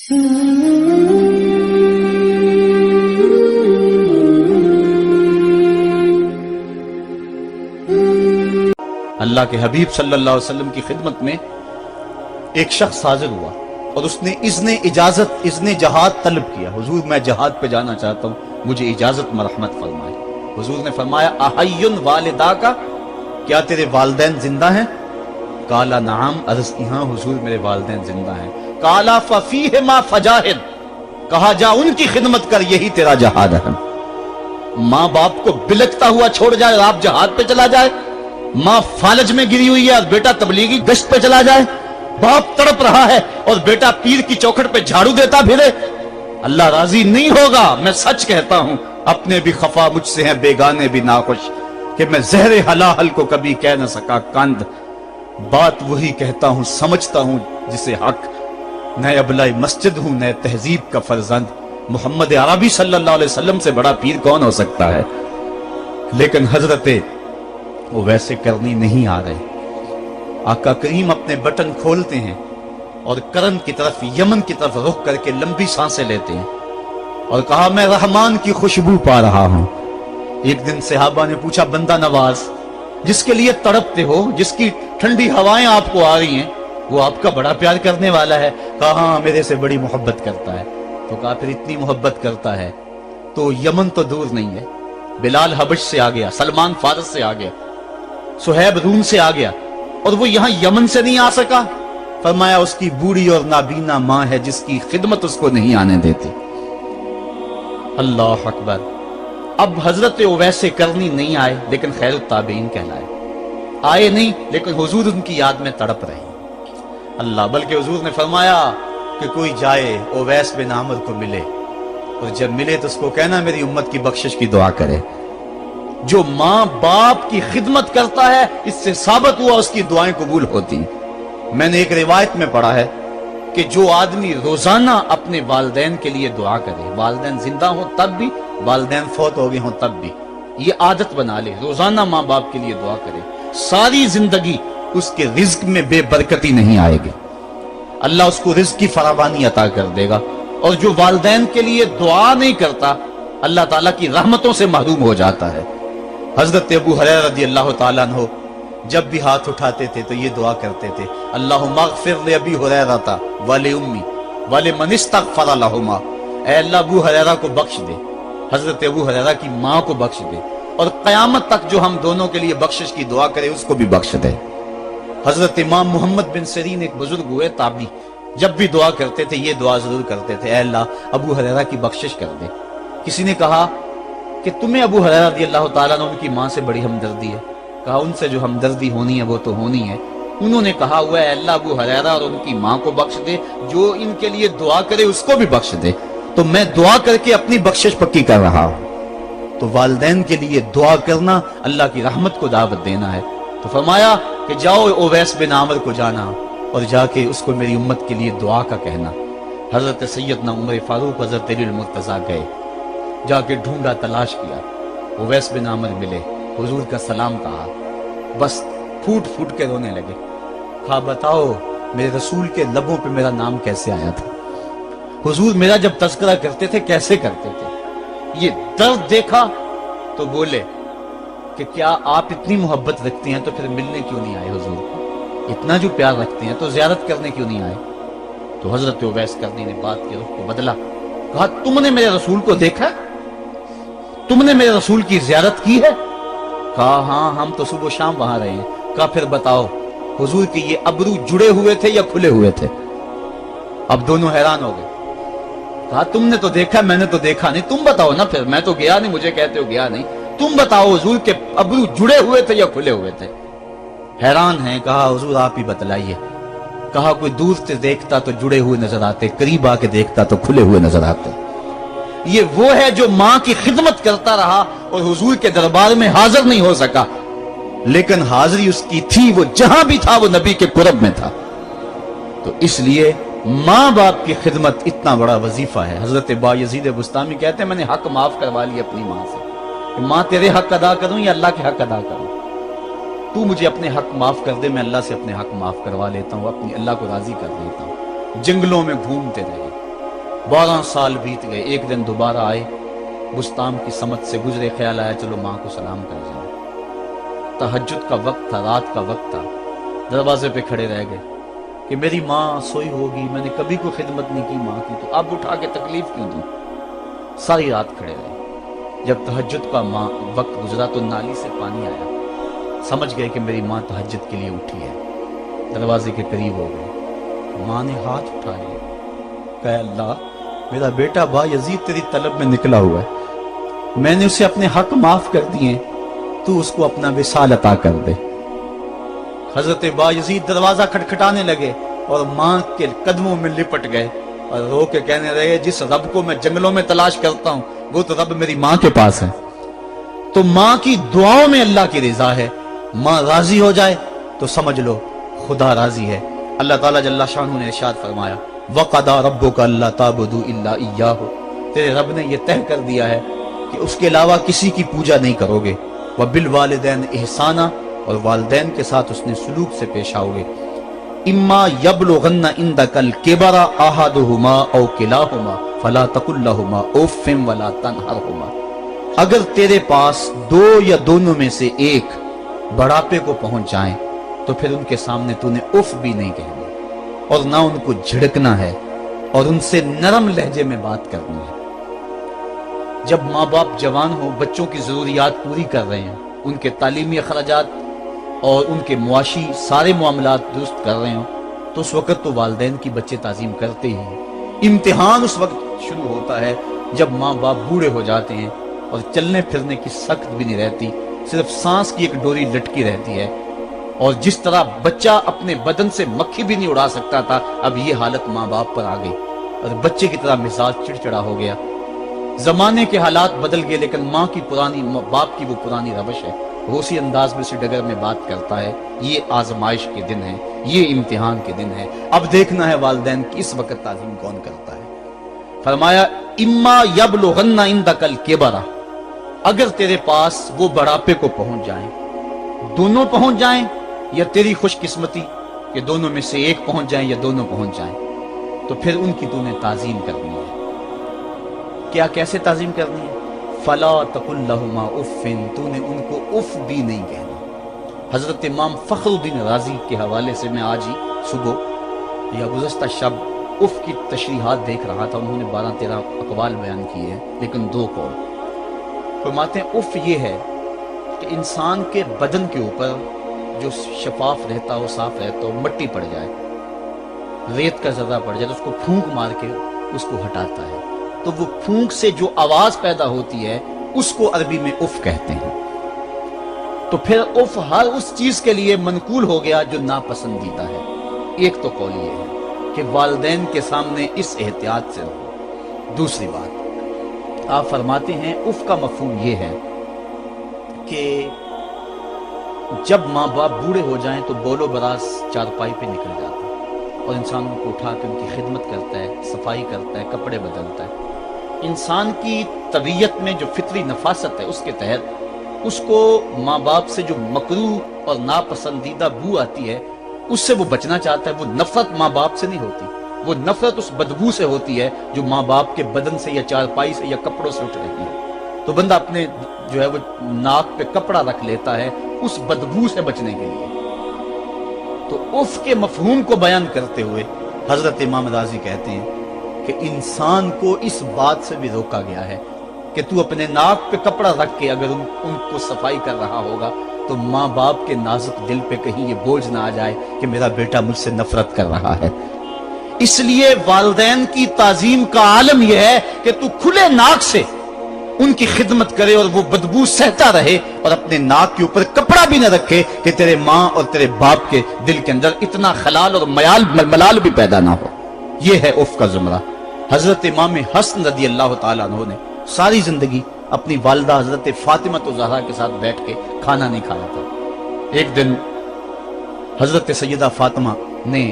اللہ کے حبیب صلی اللہ علیہ وسلم کی خدمت میں ایک شخص حاضر ہوا اور اس نے اذن جہاد طلب کیا. حضور میں جہاد پہ جانا چاہتا ہوں, مجھے اجازت مرحمت فرمائے. حضور نے فرمایا احیٌ والداک, کیا تیرے والدین زندہ ہیں؟ قال نعم, عرض کی ہاں حضور میرے والدین زندہ ہیں. قال ففیہما فجاہد, کہا جا ان کی خدمت کر, یہی تیرا جہاد ہے. ماں باپ کو بلکتا ہوا چھوڑ جائے اور آپ جہاد پہ چلا جائے, ماں فالج میں گری ہوئی ہے اور بیٹا تبلیغی گشت پہ چلا جائے, باپ تڑپ رہا ہے اور بیٹا پیر کی چوکھٹ پہ جھاڑو دیتا پھرے, اللہ راضی نہیں ہوگا. میں سچ کہتا ہوں, اپنے بھی خفا مجھ سے ہیں بیگانے بھی ناخوش, کہ میں زہر حلاحل کو کبھی کہہ نہ سکا کند. بات وہی کہتا ہوں سمجھتا ہوں جسے حق, نئے ابلۂ مسجد ہوں نئے تہذیب کا فرزند. محمد عربی صلی اللہ علیہ وسلم سے بڑا پیر کون ہو سکتا ہے؟ لیکن حضرت وہ ویسے کرنی نہیں آ رہے. آقا کریم اپنے بٹن کھولتے ہیں اور کرن کی طرف, یمن کی طرف رخ کر کے لمبی سانسیں لیتے ہیں اور کہا میں رحمان کی خوشبو پا رہا ہوں. ایک دن صحابہ نے پوچھا بندہ نواز جس کے لیے تڑپتے ہو, جس کی ٹھنڈی ہوائیں آپ کو آ رہی ہیں, وہ آپ کا بڑا پیار کرنے والا ہے؟ کہا ہاں میرے سے بڑی محبت کرتا ہے. تو کہا پھر اتنی محبت کرتا ہے تو یمن تو دور نہیں ہے, بلال حبش سے آ گیا, سلمان فارس سے آ گیا, سہیب روم سے آ گیا, اور وہ یہاں یمن سے نہیں آ سکا. فرمایا اس کی بوڑھی اور نابینا ماں ہے جس کی خدمت اس کو نہیں آنے دیتی. اللہ اکبر. اب حضرت اویس کرنی نہیں آئے لیکن خیر التابعین کہلائے. آئے نہیں لیکن حضور ان کی یاد میں تڑپ رہے. اللہ, بلکہ حضور نے فرمایا کہ کوئی جائے اویس بن عامر کو ملے, اور جب ملے تو اس کو کہنا میری امت کی بخشش کی دعا کرے. جو ماں باپ کی خدمت کرتا ہے اس سے ثابت ہوا اس کی دعائیں قبول ہوتی ہیں. میں نے ایک روایت میں پڑھا ہے کہ جو آدمی روزانہ اپنے والدین کے لیے دعا کرے, والدین زندہ ہوں تب بھی, والدین فوت ہو گئے ہوں تب بھی, یہ عادت بنا لے, روزانہ ماں باپ کے لیے دعا کرے, ساری زندگی اس کے رزق میں بے برکتی نہیں آئے گی, اللہ اس کو رزق کی فراوانی عطا کر دے گا. اور جو والدین کے لیے دعا نہیں کرتا اللہ تعالیٰ کی رحمتوں سے محروم ہو جاتا ہے. حضرت ابو ہریرہ رضی اللہ تعالیٰ عنہ جب بھی ہاتھ اٹھاتے تھے تو یہ دعا کرتے تھے, اللہم اغفر لأبی ہریرہ ولأمی ولمن استغفر لہما, اے اللہ ابو ہریرہ کو بخش دے, حضرت ابو ہریرہ کی ماں کو بخش دے, اور قیامت تک جو ہم دونوں کے لیے بخشش کی دعا کرے اس کو بھی بخش دے. حضرت امام محمد بن سیرین ایک بزرگ ہوئے تابعی, جب بھی دعا کرتے تھے یہ دعا ضرور کرتے تھے, اے اللہ ابو ہریرہ کی بخشش کر دے. کسی نے کہا کہ تمہیں ابو ہریرہ رضی اللہ تعالیٰ عنہ ان کی ماں سے بڑی ہمدردی ہے. کہا ان سے جو ہمدردی ہونی ہے وہ تو ہونی ہے. انہوں نے کہا ہوا ہے اللہ ابو ہریرہ اور ان کی ماں کو بخش دے, جو ان کے لیے دعا کرے اس کو بھی بخش دے. تو میں دعا کر کے اپنی بخشش پکی کر رہا ہوں. تو والدین کے لیے دعا کرنا اللہ کی رحمت کو دعوت دینا ہے. تو فرمایا کہ جاؤ اویس بن عامر کو جانا اور جا کے اس کو میری امت کے لیے دعا کا کہنا. حضرت سیدنا عمر فاروق حضرت علی المرتضیٰ گئے, جا کے ڈھونڈا تلاش کیا, اویس بن عامر ملے, حضور کا سلام کہا, بس پھوٹ پھوٹ کے رونے لگے. کہا بتاؤ میرے رسول کے لبوں پہ میرا نام کیسے آیا تھا, حضور میرا جب تذکرہ کرتے تھے کیسے کرتے تھے. یہ درد دیکھا تو بولے کہ کیا آپ اتنی محبت رکھتے ہیں تو پھر ملنے کیوں نہیں آئے حضور کو, اتنا جو پیار رکھتے ہیں تو زیارت کرنے کیوں نہیں آئے. تو حضرت اویس کرنی نے بات کے رخ کو بدلا, کہا تم نے میرے رسول کو دیکھا, تم نے میرے رسول کی زیارت کی ہے؟ کہا ہاں ہم تو صبح و شام وہاں رہے ہیں. کہا پھر بتاؤ حضور کے یہ ابرو جڑے ہوئے تھے یا کھلے ہوئے تھے؟ اب دونوں حیران ہو گئے. کہا تم نے تو دیکھا میں نے تو دیکھا نہیں, تم بتاؤ نا, پھر میں تو گیا نہیں, مجھے کہتے ہو گیا نہیں, تم بتاؤ حضور کے ابرو جڑے ہوئے تھے یا کھلے ہوئے تھے؟ حیران ہیں. کہا حضور آپ ہی بتلائیے. کہا کوئی دور سے دیکھتا تو جڑے ہوئے نظر آتے, قریب آ کے دیکھتا تو کھلے ہوئے نظر آتے. یہ وہ ہے جو ماں کی خدمت کرتا رہا اور حضور کے دربار میں حاضر نہیں ہو سکا, لیکن حاضری اس کی تھی, وہ جہاں بھی تھا وہ نبی کے قرب میں تھا. تو اس لیے ماں باپ کی خدمت اتنا بڑا وظیفہ ہے. حضرت بایزید بستامی کہتے ہیں میں نے حق معاف کروا لی اپنی ماں سے, کہ ماں تیرے حق ادا کروں یا اللہ کے حق ادا کروں, تو مجھے اپنے حق معاف کر دے, میں اللہ سے اپنے حق معاف کروا لیتا ہوں, اپنی اللہ کو راضی کر دیتا ہوں. جنگلوں میں گھومتے رہے, 12 साल बीत गए। एक दिन दोबारा आए, बुस्ताम की समत से गुजरे, ख्याल आया चलो माँ को सलाम कर जाए। तहज्जुद का वक्त था, रात का वक्त था। दरवाजे पे खड़े रह गए कि मेरी माँ सोई होगी, मैंने कभी कोई खिदमत नहीं की माँ की, तो अब उठा के तकलीफ क्यों दूं। सारी रात खड़े रहे। जब तहज्जुद का वक्त गुजरा तो नाली से पानी आया। समझ गए कि मेरी माँ तहज्जुद के लिए उठी है। दरवाजे के करीब हो गए। माँ ने हाथ उठा लिया, कहा अल्लाह मेरा बेटा बा यजीद तेरी तलब में निकला हुआ है, मैंने उसे अपने हक माफ कर दिए, तू उसको अपना विसाल अता कर दे। हजरत बा यजीद दरवाजा खटखटाने लगे और माँ के कदमों में लिपट गए और रो के कहने लगे जिस रब को मैं जंगलों में तलाश करता हूँ वो तो रब मेरी माँ के पास है। तो माँ की दुआओं में अल्लाह की रिजा है। माँ राजी हो जाए तो समझ लो खुदा राजी है। अल्लाह ताला जल्ला शानहू ने इरशाद फरमाया वक़दा रब्बुका अल्ला ताबुदू इल्ला इय्याहु, तेरे रब ने यह तय कर दिया है कि उसके अलावा किसी की पूजा नहीं करोगे। व बिल वालिदैन इहसाना, और वालिदैन के साथ उसने सुलूक से पेश आओगे। इम्मा यबलुगन्ना इंदकल किबरा अहदुहुमा औ किलाहुमा फला तकुल लहुमा उफ़्फ़िन वला तनहरहुमा, अगर तेरे पास दो या दोनों में से एक बढ़ापे को पहुंच जाएं तो फिर उनके सामने तूने उफ भी नहीं कहनी और ना उनको झिड़कना है और उनसे नरम लहजे में बात करनी है। जब माँ बाप जवान हो, बच्चों की जरूरियात पूरी कर रहे हैं, उनके तालीमी अखराजात और उनके मुआशी सारे मामलात दुरुस्त कर रहे हो, तो उस वक्त तो वालिदैन की बच्चे ताजीम करते ही हैं। इम्तिहान उस वक्त शुरू होता है जब माँ बाप बूढ़े हो जाते हैं और चलने फिरने की सख्त भी नहीं रहती, सिर्फ सांस की एक डोरी लटकी रहती है। और जिस तरह बच्चा अपने बदन से मक्खी भी नहीं उड़ा सकता था, अब ये हालत माँ बाप पर आ गई और बच्चे की तरह मिजाज चिड़चिड़ा हो गया। जमाने के हालात बदल गए, लेकिन माँ की पुरानी, बाप की वो पुरानी रवश है। वो उसी अंदाज में से डगर में बात करता है। ये आजमाइश के दिन है, ये इम्तिहान के दिन है। अब देखना है वालिदैन की इस वक्त ताज़ीम कौन करता है। फरमाया इम्मा यबलुगन्ना इंदकल किबरा, अगर तेरे पास वो बढ़ापे को पहुंच जाएं, दोनों पहुंच जाएं या तेरी खुशकिस्मती कि दोनों में से एक पहुंच जाएं या दोनों पहुंच जाएं, तो फिर उनकी तूने ताजीम करनी है। क्या कैसे ताजीम करनी है? फला तकुल लहुमा उफ़्फ़िन, तूने उनको उफ भी नहीं कहना। हजरत इमाम फखरुद्दीन राजी के हवाले से मैं आज ही सुबह या गुज़श्ता शब उफ की तशरीहात देख रहा था। उन्होंने 12-13 अक़वाल बयान किए हैं, लेकिन 2 कौल फरमाते हैं। उफ ये है कि इंसान के बदन के ऊपर जो शफाफ रहता हो, साफ रहता हो, मट्टी पड़ जाए, रेत का ज़र्रा पड़ जाए तो उसको फूंक मार के उसको हटाता है, तो वो फूंक से जो आवाज पैदा होती है उसको अरबी में उफ कहते हैं। तो फिर उफ हर उस चीज के लिए मनकूल हो गया जो नापसंदीदा है। एक तो कौल ये है कि वालिदैन के सामने इस एहतियात से रहो। दूसरी बात आप फरमाते हैं उफ का मफहूम ये है कि जब माँ बाप बूढ़े हो जाएं तो बोलो बरास चारपाई पे निकल जाता है और इंसान उनको उठा के उनकी खिदमत करता है, सफाई करता है, कपड़े बदलता है। इंसान की तबीयत में जो फितरी नफासत है उसके तहत उसको माँ बाप से जो मकरूह और नापसंदीदा बू आती है उससे वो बचना चाहता है। वो नफरत माँ बाप से नहीं होती, वो नफरत उस बदबू से होती है जो माँ बाप के बदन से या चारपाई से या कपड़ों से उठ रही है। तो बंदा अपने जो है वो नाक पे कपड़ा रख लेता है उस बदबू से बचने के लिए। तो उफ के मफहूम को बयान करते हुए हजरत इमाम राजी कहते हैं कि इंसान को इस बात से भी रोका गया है कि तू अपने नाक पे कपड़ा रख के अगर उनको सफाई कर रहा होगा तो माँ बाप के नाजुक दिल पे कहीं ये बोझ ना आ जाए कि मेरा बेटा मुझसे नफरत कर रहा है। इसलिए वालिदैन की ताजीम का आलम यह है कि तू खुले नाक से उनकी खिदमत करे और वो बदबू सहता रहे और अपने नाक के ऊपर कपड़ा भी न रखे कि तेरे माँ और तेरे बाप के दिल के अंदर इतना खलाल और मलाल भी पैदा ना हो। ये है उफ का जुमरा। हजरत इमाम हसन रदी अल्लाह ताला अन्हु ने सारी जिंदगी अपनी वालिदा हजरत फातिमा ज़हरा के साथ बैठ के खाना नहीं खाया था। एक दिन हजरत सैयदा फातिमा ने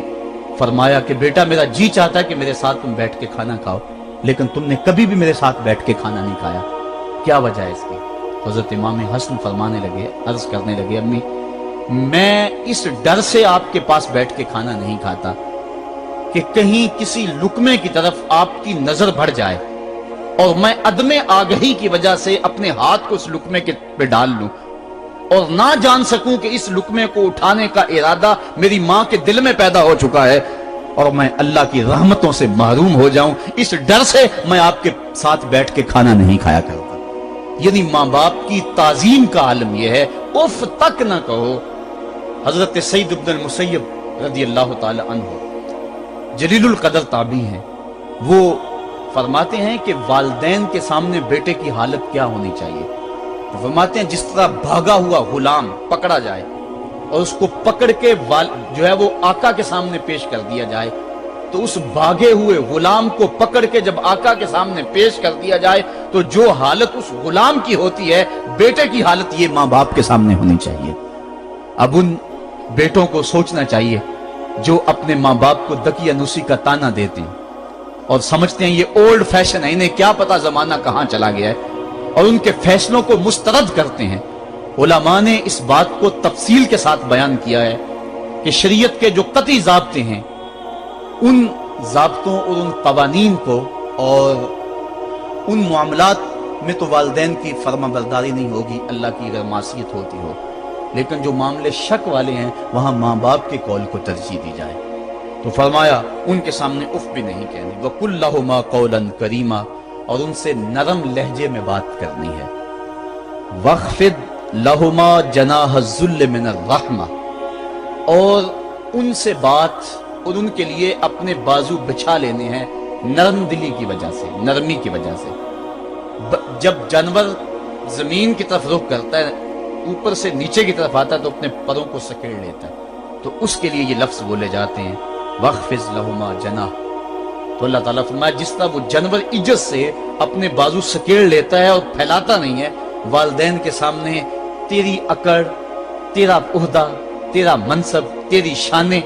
फरमाया कि बेटा मेरा जी चाहता है कि मेरे साथ तुम बैठ के खाना खाओ, लेकिन तुमने कभी भी मेरे साथ बैठ के खाना नहीं खाया, क्या वजह है इसकी? हजरत इमाम हसन फरमाने लगे, अर्ज करने लगे, अम्मी मैं इस डर से आपके पास बैठ के खाना नहीं खाता कि कहीं किसी लुकमे की तरफ आपकी नजर बढ़ जाए और मैं अदमे आगही की वजह से अपने हाथ को उस लुकमे के पे डाल लूं और ना जान सकूं कि इस लुकमे को उठाने का इरादा मेरी मां के दिल में पैदा हो चुका है और मैं अल्लाह की रहमतों से महरूम हो जाऊं, इस डर से मैं आपके साथ बैठ के खाना नहीं खाया करूंगा। यानी मां बाप की ताजीम का आलम यह है, उफ तक ना कहो। हजरत सईद इब्न मुसय्यब रज़ी अल्लाह ताला अन्हु जलीलुल कदर ताबी हैं, वो फरमाते हैं कि वालिदैन के सामने बेटे की हालत क्या होनी चाहिए। तो फरमाते हैं जिस तरह भागा हुआ गुलाम पकड़ा जाए और उसको पकड़ के जो है वो आका के सामने पेश कर दिया जाए, तो उस भागे हुए गुलाम को पकड़ के जब आका के सामने पेश कर दिया जाए तो जो हालत उस गुलाम की होती है, बेटे की हालत ये माँ बाप के सामने होनी चाहिए। अब उन बेटों को सोचना चाहिए जो अपने माँ बाप को दकियानुसी का ताना देते हैं और समझते हैं ये ओल्ड फैशन है, इन्हें क्या पता जमाना कहां चला गया है, और उनके फैसलों को मुस्तरद करते हैं। उलमा ने इस बात को तफसील के साथ बयान किया है कि शरीयत के जो कतई ज़ाब्ते हैं, उन ज़ाब्तों और उन कवानीन को और उन मामलात में तो वालिदैन की फर्माबरदारी नहीं होगी, अल्लाह की अगर मासियत होती हो, लेकिन जो मामले शक वाले हैं वहां माँ बाप के कौल को तरजीह दी जाए। तो फरमाया उनके सामने उफ भी नहीं कहनी, वकुल लहुमा कौलन करीमा, और उनसे नरम लहजे में बात करनी है। वख्फिद लहुमा जनाह ज़ुल्ल मिनर रहमा, और उनसे बात और उनके लिए अपने बाजू बिछा लेने हैं नरम दिली की वजह से, नरमी की वजह से। जब जानवर जमीन की तरफ रुख करता है, ऊपर से नीचे की तरफ आता है तो अपने परों को सकेड़ लेता है, तो उसके लिए ये लफ्ज बोले जाते हैं वख्फिज लहुमा जनाह। तो अल्लाह ताला फरमाया जिस तरह वो जानवर इज्जत से अपने बाजू सकेड़ लेता है और फैलाता नहीं है, वालिदैन के सामने तेरी अकड़, तेरा उहदा, तेरा मनसब, तेरी शाने,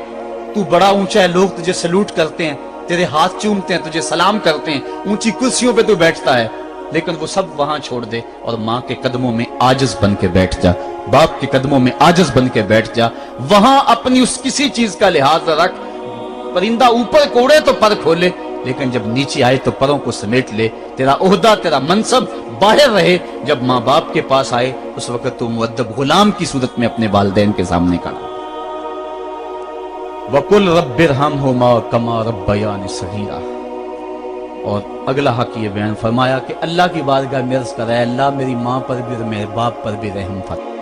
तू बड़ा ऊंचा है, लोग तुझे सलूट करते हैं, तेरे हाथ चूमते हैं, तुझे सलाम करते हैं, ऊंची कुर्सियों पे तू बैठता है, लेकिन वो सब वहां छोड़ दे और माँ के कदमों में आजिज बन के बैठ जा, बाप के कदमों में आजिज बन के बैठ जा। वहां अपनी उस किसी चीज का लिहाज रख, परिंदा ऊपर कोड़े तो पर खोले, लेकिन जब नीचे आए तो परों को समेट ले। तेरा ओहदा, तेरा मनसब बाहर रहे, जब माँ बाप के पास आए उस वक्त तो मुअद्दब गुलाम की सूरत में अपने वालिदैन के सामने खड़ा। वकुल रब्बिरहमहुमा कमा रब्बयानी सगीरा, और अगला हक ये बयान फरमाया कि अल्लाह की बारगाह में अर्ज़ कराए, अल्लाह मेरी माँ पर भी और मेरे बाप पर भी रहम फरमा।